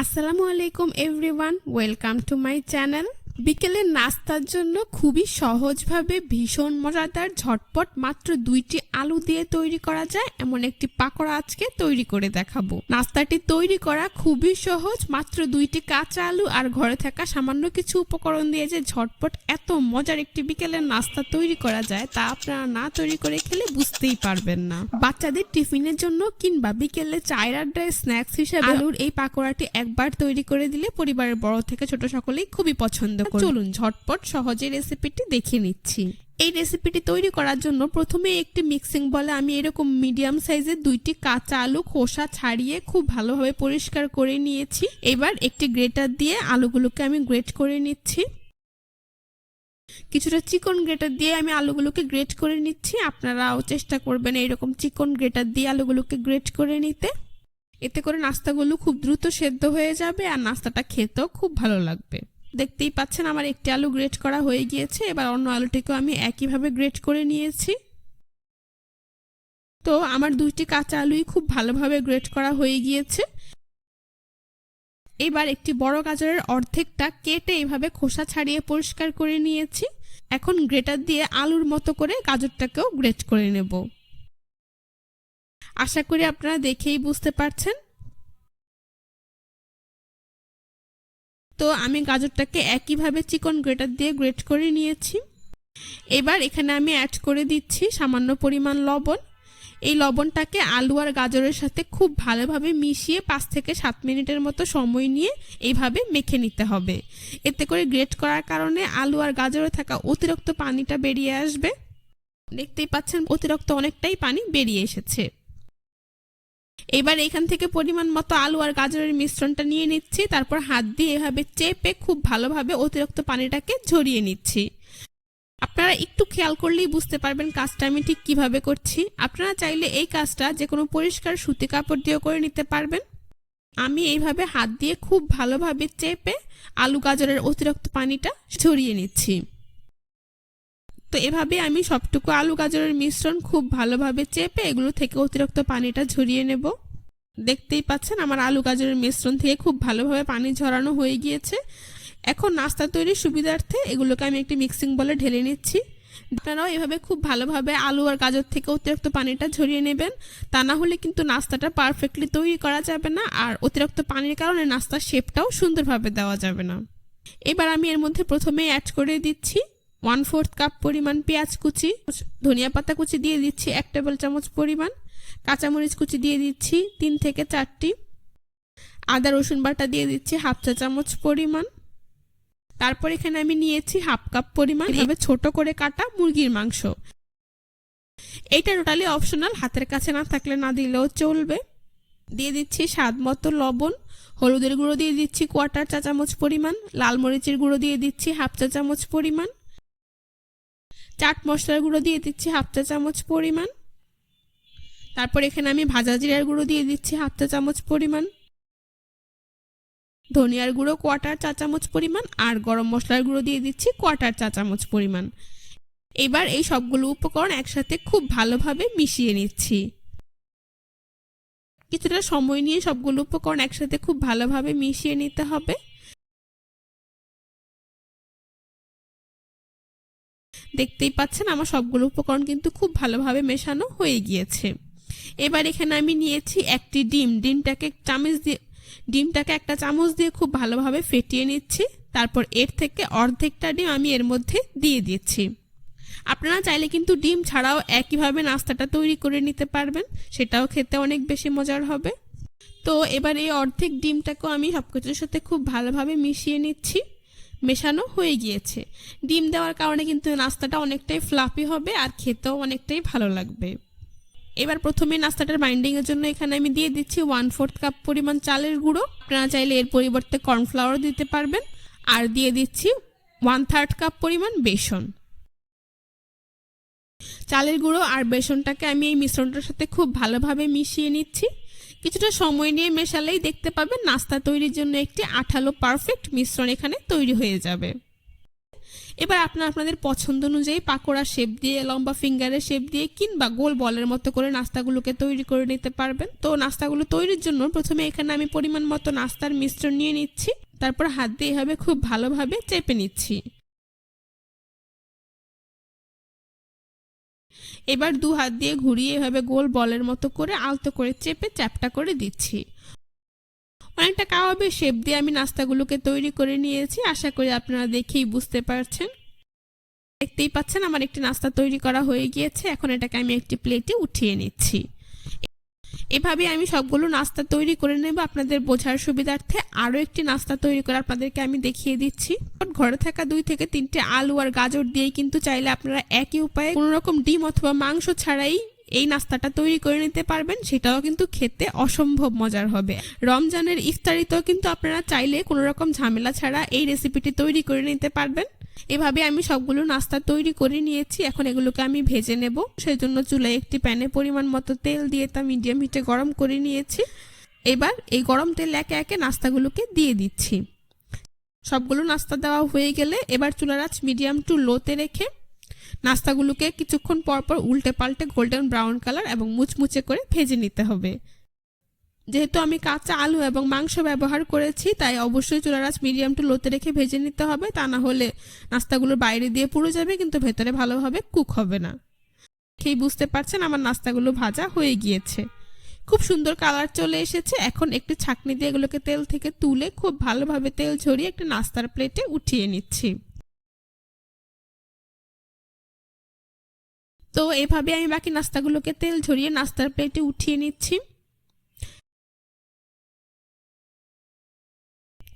আসসালামু আলাইকুম everyone, welcome to my channel. বিকেলের নাস্তার জন্য খুবই সহজভাবে ভীষণ মজাদার ঝটপট মাত্র 2টি আলু দিয়ে তৈরি করা যায় এমন একটি পাকোড়া আজকে তৈরি করে দেখাবো। নাস্তাটি তৈরি করা খুবই সহজ, মাত্র 2টি কাঁচা আলু আর ঘরে থাকা সামান্য কিছু উপকরণ দিয়ে যে ঝটপট এত মজার একটি বিকেলের নাস্তা তৈরি করা যায় তা আপনারা না তৈরি করে খেলে বুঝতেই পারবেন না। বাচ্চাদের টিফিনের জন্য কিংবা বিকেলে চায়ের আড্ডায় স্ন্যাক্স হিসেবে আলুর এই পাকোড়াটি একবার তৈরি করে দিলে পরিবারের বড় থেকে ছোট সকলেই খুবই পছন্দ। চলুন ঝটপট সহজে রেসিপিটি দেখে নিচ্ছি। এই রেসিপিটি তৈরি করার জন্য প্রথমে একটি মিক্সিং বলে আমি এরকম মিডিয়াম সাইজের 2টি কাঁচা আলু খোসা ছাড়িয়ে খুব ভালোভাবে পরিষ্কার করে নিয়েছি। এবার একটি গ্রেটার দিয়ে আলুগুলোকে আমি গ্রেট করে নিচ্ছি। কিছুটা চিকন গ্রেটার দিয়ে আমি আলুগুলোকে গ্রেট করে নিচ্ছি। আপনারাও চেষ্টা করবেন এইরকম চিকন গ্রেটার দিয়ে আলুগুলোকে গ্রেট করে নিতে। এতে করে নাস্তাগুলো খুব দ্রুত সেদ্ধ হয়ে যাবে আর নাস্তাটা খেতেও খুব ভালো লাগবে। দেখতেই পাচ্ছেন আমার একটি আলু গ্রেট করা হয়ে গিয়েছে। এবার অন্য আলুটিকেও আমি একইভাবে গ্রেট করে নিয়েছি। তো আমার 2টি কাঁচা আলুই খুব ভালোভাবে গ্রেট করা হয়ে গিয়েছে। এবার একটি বড় গাজরের অর্ধেকটা কেটে এইভাবে খোসা ছাড়িয়ে পরিষ্কার করে নিয়েছি। এখন গ্রেটার দিয়ে আলুর মতো করে গাজরটাকেও গ্রেট করে নেব। আশা করি আপনারা দেখেই বুঝতে পারছেন। তো আমি গাজরটাকে একইভাবে চিকন গ্রেটার দিয়ে গ্রেট করে নিয়েছি। এবার এখানে আমি অ্যাড করে দিচ্ছি সামান্য পরিমাণ লবণ। এই লবণটাকে আলু আর গাজরের সাথে খুব ভালোভাবে মিশিয়ে 5 থেকে 7 মিনিটের মতো সময় নিয়ে এইভাবে মেখে নিতে হবে। এতে করে গ্রেট করার কারণে আলু আর গাজরে থাকা অতিরিক্ত পানিটা বেরিয়ে আসবে। দেখতেই পাচ্ছেন অতিরিক্ত অনেকটাই পানি বেরিয়ে এসেছে। এবার এখান থেকে পরিমাণ মতো আলু আর গাজরের মিশ্রণটা নিয়ে নিচ্ছি। তারপর হাত দিয়ে এভাবে চেপে খুব ভালোভাবে অতিরিক্ত পানিটাকে ঝরিয়ে নিচ্ছি। আপনারা একটু খেয়াল করলেই বুঝতে পারবেন কাজটা আমি ঠিক কিভাবে করছি। আপনারা চাইলে এই কাজটা যে কোনো পরিষ্কার সুতি কাপড় দিয়েও করে নিতে পারবেন। আমি এইভাবে হাত দিয়ে খুব ভালোভাবে চেপে আলু গাজরের অতিরিক্ত পানিটা ঝরিয়ে নিচ্ছি। তো এভাবে আমি সবটুকু আলু গাজরের মিশ্রণ খুব ভালোভাবে চেপে এগুলো থেকে অতিরিক্ত পানিটা ঝরিয়ে নেব। দেখতেই পাচ্ছেন আমার আলু গাজরের মিশ্রণ থেকে খুব ভালোভাবে পানি ঝরানো হয়ে গিয়েছে। এখন নাস্তা তৈরির সুবিধার্থে এগুলোকে আমি একটি মিক্সিং বলে ঢেলে নিচ্ছি। আপনারাও এভাবে খুব ভালোভাবে আলু আর গাজর থেকে অতিরিক্ত পানিটা ঝরিয়ে নেবেন। তা না হলে কিন্তু নাস্তাটা পারফেক্টলি তৈরি করা যাবে না আর অতিরিক্ত পানির কারণে নাস্তার শেপটাও সুন্দরভাবে দেওয়া যাবে না। এবার আমি এর মধ্যে প্রথমে অ্যাড করে দিচ্ছি 1/4 কাপ পরিমাণ পেঁয়াজ কুচি, ধনিয়া পাতা কুচি দিয়ে দিচ্ছি 1 টেবিল চামচ পরিমাণ, কাঁচামরিচ কুচি দিয়ে দিচ্ছি 3 থেকে 4টি, আদা রসুন বাটা দিয়ে দিচ্ছি 1/2 চা চামচ পরিমাণ। তারপর এখানে আমি নিয়েছি 1/2 কাপ পরিমাণ এভাবে ছোট করে কাটা মুরগির মাংস। এইটা টোটালি অপশনাল, হাতের কাছে না থাকলে না দিলেও চলবে। দিয়ে দিচ্ছি স্বাদ মতো লবণ, হলুদের গুঁড়ো দিয়ে দিচ্ছি 1/4 চা চামচ পরিমাণ, লাল মরিচের গুঁড়ো দিয়ে দিচ্ছি 1/2 চা চামচ পরিমাণ, চাট মশলার গুঁড়ো দিয়ে দিচ্ছি 1/2 চা চামচ পরিমাণ। তারপর এখানে আমি ভাজা জিরার গুঁড়ো দিয়ে দিচ্ছি 1/2 চা চামচ পরিমাণ, ধনিয়ার গুঁড়ো 1/4 চা চামচ পরিমাণ আর গরম মশলার গুঁড়ো দিয়ে দিচ্ছি 1/4 চা চামচ পরিমাণ। এবার এই সবগুলো উপকরণ একসাথে খুব ভালোভাবে মিশিয়ে নিচ্ছি। কিছুটা সময় নিয়ে সবগুলো উপকরণ একসাথে খুব ভালোভাবে মিশিয়ে নিতে হবে। দেখতেই পাচ্ছেন আমার সবগুলো উপকরণ কিন্তু খুব ভালোভাবে মেশানো হয়ে গিয়েছে। এবার এখানে আমি নিয়েছি একটি ডিমটাকে একটা চামচ দিয়ে খুব ভালোভাবে ফেটিয়ে নিচ্ছি। তারপর এর থেকে অর্ধেকটা ডিম আমি এর মধ্যে দিয়ে দিচ্ছি। আপনারা চাইলে কিন্তু ডিম ছাড়াও একইভাবে নাস্তাটা তৈরি করে নিতে পারবেন, সেটাও খেতে অনেক বেশি মজার হবে। তো এবার এই অর্ধেক ডিমটাকেও আমি সবকিছুর সাথে খুব ভালোভাবে মিশিয়ে নিচ্ছি। মেশানো হয়ে গিয়েছে। ডিম দেওয়ার কারণে কিন্তু নাস্তাটা অনেকটাই ফ্লাফি হবে আর খেতেও অনেকটাই ভালো লাগবে। এবার প্রথমে নাস্তাটার বাইন্ডিংয়ের জন্য এখানে আমি দিয়ে দিচ্ছি 1/4 কাপ পরিমাণ চালের গুঁড়ো। আপনারা চাইলে এর পরিবর্তে কর্নফ্লাওয়ার দিতে পারবেন। আর দিয়ে দিচ্ছি 1/3 কাপ পরিমাণ বেসন। চালের গুঁড়ো আর বেসনটাকে আমি এই মিশ্রণটার সাথে খুব ভালোভাবে মিশিয়ে নিচ্ছি। কিছুটা সময় নিয়ে মেশালেই দেখতে পাবেন নাস্তা তৈরির জন্য একটি আঠালো পারফেক্ট মিশ্রণ এখানে তৈরি হয়ে যাবে। এবার আপনারা আপনাদের পছন্দ অনুযায়ী পাকোড়া শেপ দিয়ে, লম্বা ফিঙ্গারের শেপ দিয়ে কিংবা গোল বলের মতো করে নাস্তাগুলোকে তৈরি করে নিতে পারবেন। তো নাস্তাগুলো তৈরির জন্য প্রথমে এখানে আমি পরিমাণ মতো নাস্তার মিশ্রণ নিয়ে নিচ্ছি, তারপর হাত দিয়ে এভাবে খুব ভালোভাবে চেপে নিচ্ছি। এবার দু হাত দিয়ে ঘুরিয়ে এভাবে গোল বলের মতো করে আলতো করে চেপে চ্যাপটা করে দিচ্ছি। অনেকটা কাবাবের শেপ দিয়ে আমি নাস্তাগুলোকে তৈরি করে নিয়েছি, আশা করি আপনারা দেখেই বুঝতে পারছেন। দেখতেই পাচ্ছেন আমার একটি নাস্তা তৈরি করা হয়ে গিয়েছে, এখন এটাকে আমি একটি প্লেটে উঠিয়ে নিচ্ছি। এভাবে আমি সবগুলো নাস্তা তৈরি করে নেব। আপনাদের বোঝার সুবিধার্থে আরও একটি নাস্তা তৈরি করে আপনাদেরকে আমি দেখিয়ে দিচ্ছি। ঘরে থাকা 2 থেকে 3টে আলু আর গাজর দিয়ে কিন্তু চাইলে আপনারা একই উপায়ে কোনো রকম ডিম অথবা মাংস ছাড়াই এই নাস্তাটা তৈরি করে নিতে পারবেন, সেটাও কিন্তু খেতে অসম্ভব মজার হবে। রমজানের ইফতারিতেও কিন্তু আপনারা চাইলে কোনো রকম ঝামেলা ছাড়া এই রেসিপিটি তৈরি করে নিতে পারবেন। এভাবে আমি সবগুলো নাস্তা তৈরি করে নিয়েছি, এখন এগুলোকে আমি ভেজে নেব। সেই জন্য চুলায় একটি প্যানে পরিমাণ মতো তেল দিয়ে তা মিডিয়াম হিটে গরম করে নিয়েছি। এবার এই গরম তেল একে একে নাস্তাগুলোকে দিয়ে দিচ্ছি। সবগুলো নাস্তা দেওয়া হয়ে গেলে এবার চুলার আঁচ মিডিয়াম টু লোতে রেখে নাস্তাগুলোকে কিছুক্ষণ পর পর উল্টে পাল্টে গোল্ডেন ব্রাউন কালার এবং মুচমুচে করে ভেজে নিতে হবে। যেহেতু আমি কাঁচা আলু এবং মাংস ব্যবহার করেছি, তাই অবশ্যই চুলার আঁচ মিডিয়াম টু লোতে রেখে ভেজে নিতে হবে, তা না হলে নাস্তাগুলো বাইরে দিয়ে পুড়ে যাবে কিন্তু ভেতরে ভালোভাবে কুক হবে না। খেয়ে বুঝতে পারছেন আমার নাস্তাগুলো ভাজা হয়ে গিয়েছে, খুব সুন্দর কালার চলে এসেছে। এখন একটি ছাঁকনি দিয়ে এগুলোকে তেল থেকে তুলে খুব ভালোভাবে তেল ঝরিয়ে একটি নাস্তার প্লেটে উঠিয়ে নিচ্ছি। তো এভাবে আমি বাকি নাস্তাগুলোকে তেল ঝরিয়ে নাস্তার প্লেটে উঠিয়ে নিচ্ছি।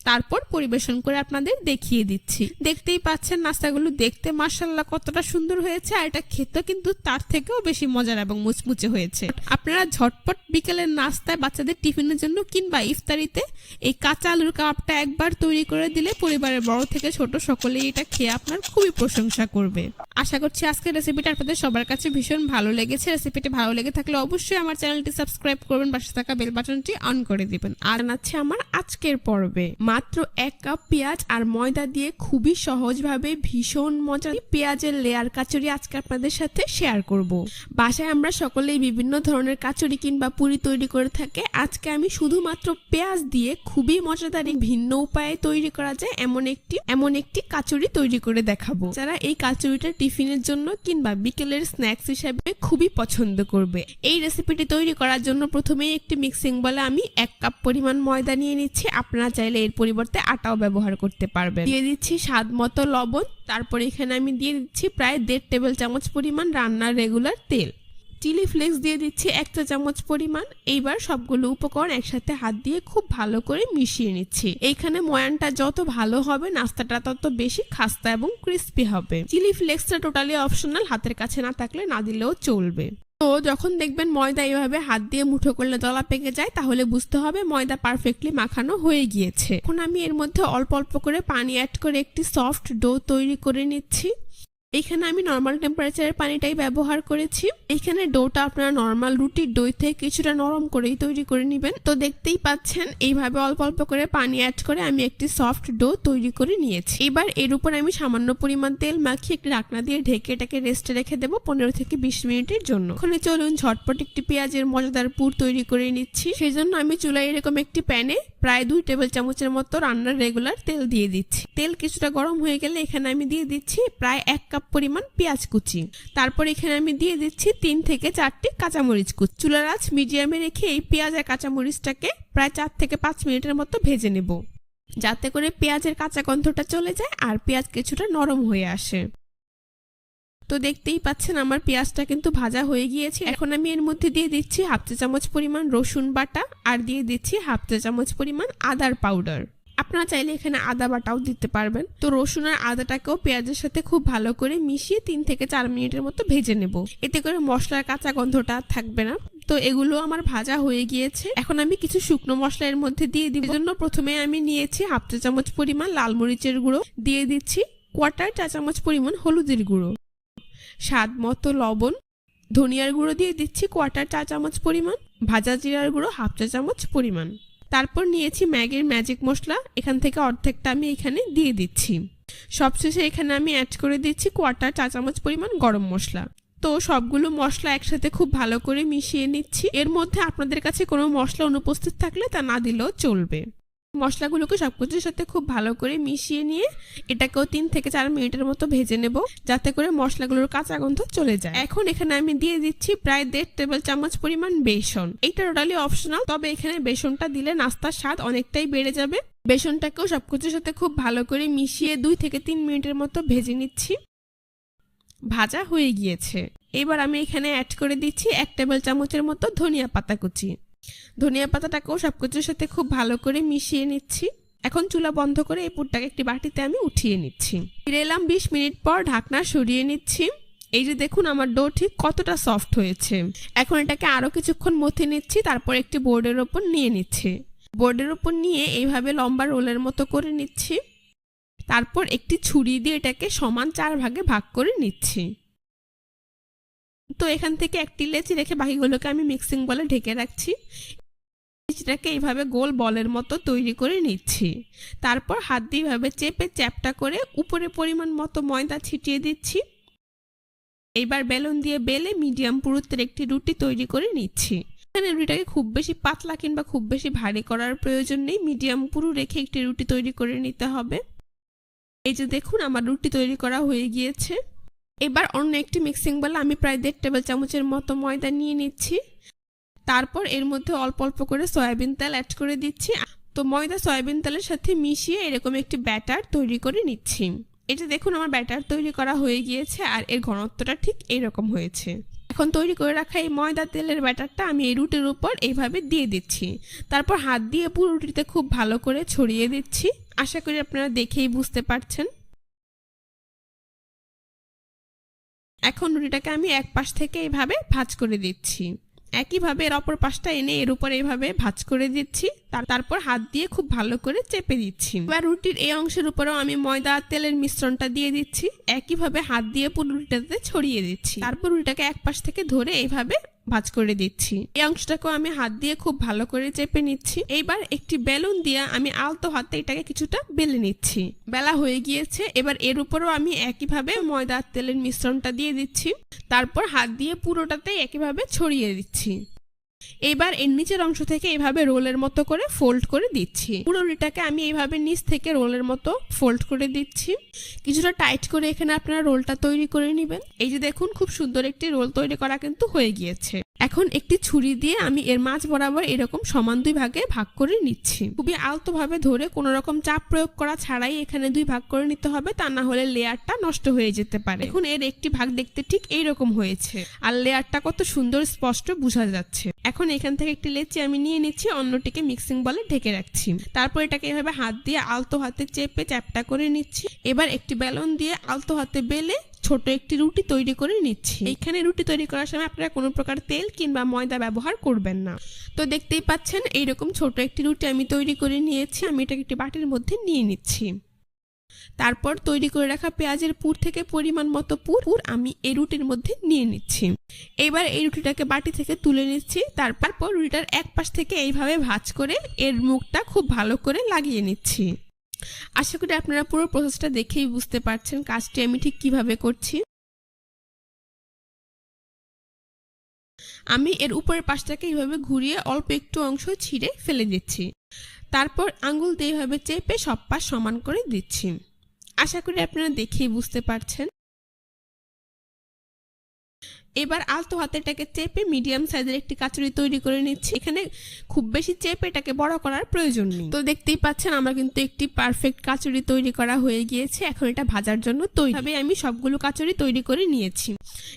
তারপর পরিবেশন করে আপনাদের দেখিয়ে দিচ্ছি। দেখতেই পাচ্ছেন নাস্তাগুলো দেখতে মাশাআল্লাহ কতটা সুন্দর হয়েছে, আর এটা খেতে কিন্তু তার থেকেও বেশি মজার এবং মুচমুচে হয়েছে। আপনারা ঝটপট বিকেলের নাস্তায় বাচ্চাদের টিফিনের জন্য কিংবা ইফতারিতে এই কাঁচা আলুর কাবাবটা একবার তৈরি করে দিলে পরিবারের বড় থেকে ছোট সকলেই এটা খেয়ে আপনার খুবই প্রশংসা করবে। আশা করছি আজকের রেসিপিটা আপনাদের সবার কাছে ভীষণ ভালো লেগেছে। রেসিপিটি ভালো লেগে থাকলে অবশ্যই আমার চ্যানেলটি সাবস্ক্রাইব করবেন, পাশে থাকা বেল বাটনটি অন করে দিবেন। আর আছে আমার আজকের পর্বে মাত্র 1 কাপ পেঁয়াজ আর ময়দা দিয়ে খুবই সহজভাবে ভীষণ মজার পেঁয়াজের লেয়ার কাচুরি আজকে আপনাদের সাথে শেয়ার করব। বাসায় আমরা সকলেই বিভিন্ন ধরনের কাচুরি কিংবা পুরি তৈরি করে থাকি, আজকে আমি শুধুমাত্র পেঁয়াজ দিয়ে খুবই মজাদার ভিন্ন উপায়ে তৈরি করা যায় এমন একটি কাচুরি তৈরি করে দেখাবো। যারা এই কাচুরিটা টিফিনের জন্য কিংবা বিকেলের স্ন্যাক্স হিসেবে খুবই পছন্দ করবে। এই রেসিপিটি তৈরি করার জন্য প্রথমেই একটি মিক্সিং বলে আমি 1 কাপ পরিমাণ ময়দা নিয়ে নিচ্ছি। আপনারা চাইলে এর পরিবর্তে আটাও ব্যবহার করতে পারবেন। দিয়ে দিচ্ছি স্বাদ মতো লবণ, তারপর এখানে আমি দিয়ে দিচ্ছি প্রায় 1.5 টেবিল চামচ পরিমাণ রান্নার রেগুলার তেল। চিলি ফ্লেক্স দিয়ে দিচ্ছি 1 চা চামচ পরিমাণ। এইবার সবগুলো উপকরণ একসাথে হাত দিয়ে খুব ভালো করে মিশিয়ে নিচ্ছি। এইখানে ময়ানটা যত ভালো হবে নাস্তাটা তত বেশি খাস্তা এবং ক্রিস্পি হবে। চিলি ফ্লেক্সটা টোটালি অপশনাল, হাতের কাছে না থাকলে না দিলেও চলবে। তো যখন দেখবেন ময়দা এইভাবে হাত দিয়ে মুঠো করলে দলা পেকে যায়, তাহলে বুঝতে হবে ময়দা পারফেক্টলি মাখানো হয়ে গিয়েছে। এখন আমি এর মধ্যে অল্প অল্প করে পানি অ্যাড করে একটি সফট ডো তৈরি করে নিচ্ছি। এখানে আমি নর্মাল টেম্পারেচারের পানিটাই ব্যবহার করেছি। এখানে ডোটা আপনারা নর্মাল রুটির ডো থেকে কিছুটা নরম করেই তৈরি করে নেবেন। তো দেখতেই পাচ্ছেন এইভাবে অল্প অল্প করে পানি অ্যাড করে আমি একটি সফট ডো তৈরি করে নিয়েছি। এবার এর উপর আমি সামান্য পরিমাণ তেল মাখিয়ে একটি ঢাকনা দিয়ে ঢেকে এটাকে রেস্টে রেখে দেবো 15 থেকে 20 মিনিটের জন্য। ওখানে চলুন ঝটপট একটি পেঁয়াজের মজাদার পুর তৈরি করে নিচ্ছি। সেই জন্য আমি চুলায় এরকম একটি প্যানে প্রায় 2 টেবিল চামচের মতো রান্নার রেগুলার তেল দিয়ে দিচ্ছি। তেল কিছুটা গরম হয়ে গেলে এখানে আমি দিয়ে দিচ্ছি প্রায় 1 কাপ পরিমাণ পেঁয়াজ কুচি। তারপর এখানে আমি দিয়ে দিচ্ছি 3 থেকে 4টি কাঁচামরিচ কুচি। চুলার আঁচ মিডিয়ামে রেখে এই পেঁয়াজ আর কাঁচামরিচটাকে প্রায় 4 থেকে 5 মিনিটের মতো ভেজে নেব, যাতে করে পেঁয়াজের কাঁচা গন্ধটা চলে যায় আর পেঁয়াজ কিছুটা নরম হয়ে আসে। তো দেখতেই পাচ্ছেন আমার পেঁয়াজটা কিন্তু ভাজা হয়ে গিয়েছে। এখন আমি এর মধ্যে দিয়ে দিচ্ছি 1/2 চা চামচ পরিমাণ রসুন বাটা আর দিয়ে দিচ্ছি 1/2 চা চামচ পরিমাণ আদার পাউডার। আপনারা চাইলে এখানে আদা বাটাও দিতে পারবেন। তো রসুন আর আদাটাকেও পেঁয়াজের সাথে খুব ভালো করে মিশিয়ে 3 থেকে 4 মিনিটের মতো ভেজে নেব, এতে করে মশলার কাঁচা গন্ধটা থাকবে না। তো এগুলো আমার ভাজা হয়ে গিয়েছে। এখন আমি কিছু শুকনো মশলা এর মধ্যে দিয়ে দিব। এজন্য প্রথমে আমি নিয়েছি 1/2 চা চামচ পরিমাণ লাল মরিচের গুঁড়ো, দিয়ে দিচ্ছি 1/4 চা চামচ পরিমাণ হলুদের গুঁড়ো, স্বাদ মতো লবণ, ধনিয়ার গুঁড়ো দিয়ে দিচ্ছি 1/4 চা চামচ পরিমাণ, ভাজা জিরার গুঁড়ো 1/2 চা চামচ পরিমাণ। তারপর নিয়েছি ম্যাগির ম্যাজিক মশলা, এখান থেকে অর্ধেকটা আমি এখানে দিয়ে দিচ্ছি। সবশেষে এখানে আমি অ্যাড করে দিচ্ছি 1/4 চা চামচ পরিমাণ গরম মশলা। তো সবগুলো মশলা একসাথে খুব ভালো করে মিশিয়ে নিচ্ছি। এর মধ্যে আপনাদের কাছে কোনো মশলা অনুপস্থিত থাকলে তা না দিলেও চলবে। মশলাগুলোকে সবকিছুর সাথে খুব ভালো করে মিশিয়ে নিয়ে এটাকেও 3 থেকে 4 মিনিটের মতো ভেজে নেব, যাতে করে মশলাগুলোর কাঁচা গন্ধ চলে যায়। এখন এখানে আমি দিয়ে দিচ্ছি প্রায় 1.5 টেবিল চামচ পরিমাণ বেসন। এটা টোটালি অপশনাল, তবে এখানে বেসনটা দিলে নাস্তার স্বাদ অনেকটাই বেড়ে যাবে। বেসনটাকেও সবকিছুর সাথে খুব ভালো করে মিশিয়ে 2 থেকে 3 মিনিটের মতো ভেজে নিচ্ছি। ভাজা হয়ে গিয়েছে। এবার আমি এখানে অ্যাড করে দিচ্ছি 1 টেবিল চামচের মতো ধনিয়া পাতা কুচি। ধনিয়া পাতাটাকেও সবকিছুর সাথে খুব ভালো করে মিশিয়ে নিচ্ছি। এখন চুলা বন্ধ করে এই পুরটাকে একটি বাটিতে আমি উঠিয়ে নিচ্ছি। ফিরে এলাম 20 মিনিট পর, ঢাকনা সরিয়ে নিচ্ছি। এই যে দেখুন আমার ডো ঠিক কতটা সফট হয়েছে। এখন এটাকে আরো কিছুক্ষণ মথে নিচ্ছি, তারপর একটি বোর্ডের ওপর নিয়ে নিচ্ছি। বোর্ডের ওপর নিয়ে এইভাবে লম্বা রোলের মতো করে নিচ্ছি। তারপর একটি ছুরি দিয়ে এটাকে সমান 4 ভাগে ভাগ করে নিচ্ছি। তো এখান থেকে একটি লেচি রেখে বাকিগুলোকে আমি মিক্সিং বলে ঢেকে রাখছি। লেচিটাকে এইভাবে গোল বলের মতো তৈরি করে নিচ্ছি। তারপর হাত দিয়ে এইভাবে চেপে চ্যাপটা করে উপরে পরিমাণ মতো ময়দা ছিটিয়ে দিচ্ছি। এইবার বেলুন দিয়ে বেলে মিডিয়াম পুরুত্বের একটি রুটি তৈরি করে নিচ্ছি। এখানে রুটিটাকে খুব বেশি পাতলা কিংবা খুব বেশি ভারী করার প্রয়োজন নেই, মিডিয়াম পুরু রেখে একটি রুটি তৈরি করে নিতে হবে। এই যে দেখুন আমার রুটি তৈরি করা হয়ে গিয়েছে। এবার অন্য একটি মিক্সিং বলে আমি প্রায় 1.5 টেবিল চামচের মতো ময়দা নিয়ে নিচ্ছি। তারপর এর মধ্যে অল্প অল্প করে সয়াবিন তেল অ্যাড করে দিচ্ছি। তো ময়দা সয়াবিন তেলের সাথে মিশিয়ে এরকম একটি ব্যাটার তৈরি করে নিচ্ছি। এটা দেখুন আমার ব্যাটার তৈরি করা হয়ে গিয়েছে আর এর ঘনত্বটা ঠিক এইরকম হয়েছে। এখন তৈরি করে রাখা এই ময়দা তেলের ব্যাটারটা আমি এই রুটির উপর এইভাবে দিয়ে দিচ্ছি। তারপর হাত দিয়ে পুরো রুটিতে খুব ভালো করে ছড়িয়ে দিচ্ছি। আশা করি আপনারা দেখেই বুঝতে পারছেন। এখন রুটিটাকে আমি এক পাশ থেকে এইভাবে ভাঁজ করে দিচ্ছি। একইভাবে এর অপর পাশটা এনে এর উপর এইভাবে ভাঁজ করে দিচ্ছি। তারপর হাত দিয়ে খুব ভালো করে চেপে দিচ্ছি। এবার রুটির এই অংশের উপরেও আমি ময়দা আর তেলের মিশ্রণটা দিয়ে দিচ্ছি। একইভাবে হাত দিয়ে পুরো রুটিটাতে ছড়িয়ে দিচ্ছি। তারপর রুটিটাকে এক পাশ থেকে ধরে এইভাবে ভাঁজ করে দিচ্ছি। এই অংশটাকেও আমি হাত দিয়ে খুব ভালো করে চেপে নিচ্ছি। এইবার একটি বেলুন দিয়ে আমি আলতো হাতে এটাকে কিছুটা বেলে নিচ্ছি। বেলা হয়ে গিয়েছে। এবার এর উপরও আমি একইভাবে ময়দা আর তেলের মিশ্রণটা দিয়ে দিচ্ছি। তারপর হাত দিয়ে পুরোটাতে একইভাবে ছড়িয়ে দিচ্ছি। এবার এর নিচের অংশ থেকে এইভাবে রোলের মতো করে ফোল্ড করে দিচ্ছি। পুরো রুটিটাকে আমি এইভাবে নিচ থেকে রোলের মতো ফোল্ড করে দিচ্ছি। কিছুটা টাইট করে এখানে আপনারা রোলটা তৈরি করে নেবেন। এই যে দেখুন খুব সুন্দর একটি রোল তৈরি করা কিন্তু হয়ে গিয়েছে। এখন একটি ছুরি দিয়ে আমি এর মাঝ বরাবর এরকম সমান 2 ভাগে ভাগ করে নিচ্ছি। খুবই আলতো ভাবে ধরে কোনো রকম চাপ প্রয়োগ করা ছাড়াই এখানে 2 ভাগ করে নিতে হবে, তা না হলে লেয়ারটা নষ্ট হয়ে যেতে পারে। এখন এর একটি ভাগ দেখতে ঠিক এইরকম হয়েছে আর লেয়ারটা কত সুন্দর স্পষ্ট বোঝা যাচ্ছে। এখন এখান থেকে একটি লেচি আমি নিয়ে নিচ্ছি, অন্যটিকে মিক্সিং বলে ঢেকে রাখছি। তারপর এটাকে এভাবে হাত দিয়ে আলতো হাতে চেপে চ্যাপটা করে নিচ্ছি। এবার একটি বেলুন দিয়ে আলতো হাতে বেলে ছোট একটি রুটি তৈরি করে নিচ্ছি। এখানে রুটি তৈরি করার সময় আপনারা কোনো প্রকার তেল কিংবা ময়দা ব্যবহার করবেন না। তো দেখতেই পাচ্ছেন এইরকম ছোট একটি রুটি আমি তৈরি করে নিয়েছি। আমি এটাকে একটি বাটির মধ্যে নিয়ে নিচ্ছি। তারপর তৈরি করে রাখা পেঁয়াজের পুর থেকে পরিমাণ মতো পুর আমি এই রুটির মধ্যে নিয়ে নিচ্ছি। এবার এই রুটিটাকে বাটি থেকে তুলে নিচ্ছি। তারপর রুটিটার এক পাশ থেকে এইভাবে ভাঁজ করে এর মুখটা খুব ভালো করে লাগিয়ে নিচ্ছি। আশা করি আপনারা পুরো প্রসেসটা দেখেই বুঝতে পারছেন কাজটি আমি ঠিক কিভাবে করছি। আমি এর উপরের পাশটাকে এইভাবে ঘুরিয়ে অল্প একটু অংশ ছিঁড়ে ফেলে দিচ্ছি। তারপর আঙ্গুল দিয়ে এইভাবে চেপে সব পাশ সমান করে দিচ্ছি। আশা করি আপনারা দেখেই বুঝতে পারছেন। এবার আলতো হাতে এটাকে চেপে মিডিয়াম সাইজের একটি কাচুরি তৈরি করে নিচ্ছি। এখানে খুব বেশি চেপে এটাকে বড় করার প্রয়োজন নেই। তো দেখতেই পাচ্ছেন আমরা কিন্তু একটি পারফেক্ট কাচুরি তৈরি করা হয়ে গিয়েছে। এখন এটা ভাজার জন্য তৈরি আমি সবগুলো কাচুরি তৈরি করে নিয়েছি।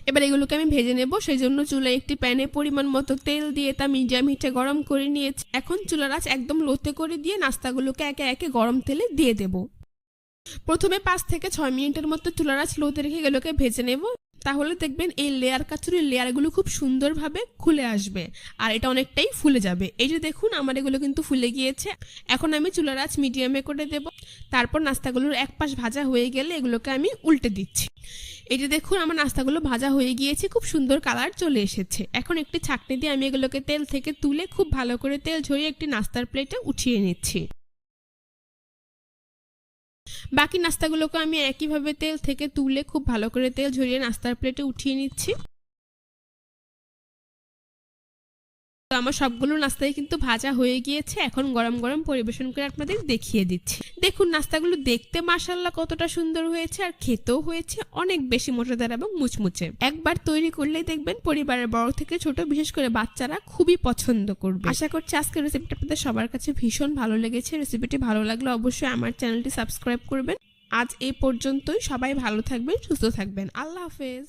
এবার এগুলোকে আমি ভেজে নেব। সেই জন্য চুলায় একটি প্যানে পরিমাণ মতো তেল দিয়ে তা মিডিয়াম হিটে গরম করে নিয়েছি। এখন চুলার আঁচ একদম লোতে করে দিয়ে নাস্তাগুলোকে একে একে গরম তেলে দিয়ে দেব। প্রথমে 5 থেকে 6 মিনিটের মতো চুলার আঁচ লোতে রেখে এগুলোকে ভেজে নেব। তাহলে দেখবেন এই লেয়ার কাচুরির লেয়ারগুলো খুব সুন্দরভাবে খুলে আসবে আর এটা অনেকটাই ফুলে যাবে। এই যে দেখুন আমার এগুলো কিন্তু ফুলে গিয়েছে। এখন আমি চুলার আঁচ মিডিয়ামে করে দেব। তারপর নাস্তাগুলোর এক পাশ ভাজা হয়ে গেলে এগুলোকে আমি উল্টে দিচ্ছি। এই যে দেখুন আমার নাস্তাগুলো ভাজা হয়ে গিয়েছে, খুব সুন্দর কালার চলে এসেছে। এখন একটি ছাঁকনি দিয়ে আমি এগুলোকে তেল থেকে তুলে খুব ভালো করে তেল ঝরিয়ে একটি নাস্তার প্লেটে উঠিয়ে নিচ্ছি। বাকি নাস্তাগুলোকে আমি একইভাবে তেল থেকে তুলে খুব ভালো করে তেল ঝরিয়ে নাস্তার প্লেটে উঠিয়ে নিচ্ছি। তো আমার সবগুলো নাস্তাই কিন্তু ভাজা হয়ে গিয়েছে, এখন গরম গরম পরিবেশন করে আপনাদের দেখিয়ে দিচ্ছি। দেখুন নাস্তাগুলো দেখতে মাশাআল্লাহ কতটা সুন্দর হয়েছে, আর খেতেও হয়েছে অনেক বেশি মজাদার এবং মুচমুচে। একবার তৈরি করলেই দেখবেন পরিবারের বড় থেকে ছোট বিশেষ করে বাচ্চারা খুবই পছন্দ করবে। আশা করছি আজকের রেসিপিটা আপনাদের সবার কাছে ভীষণ ভালো লেগেছে। রেসিপিটি ভালো লাগলে অবশ্যই আমার চ্যানেলটি সাবস্ক্রাইব করবেন। আজ এই পর্যন্তই, সবাই ভালো থাকবেন, সুস্থ থাকবেন। আল্লাহ হাফেজ।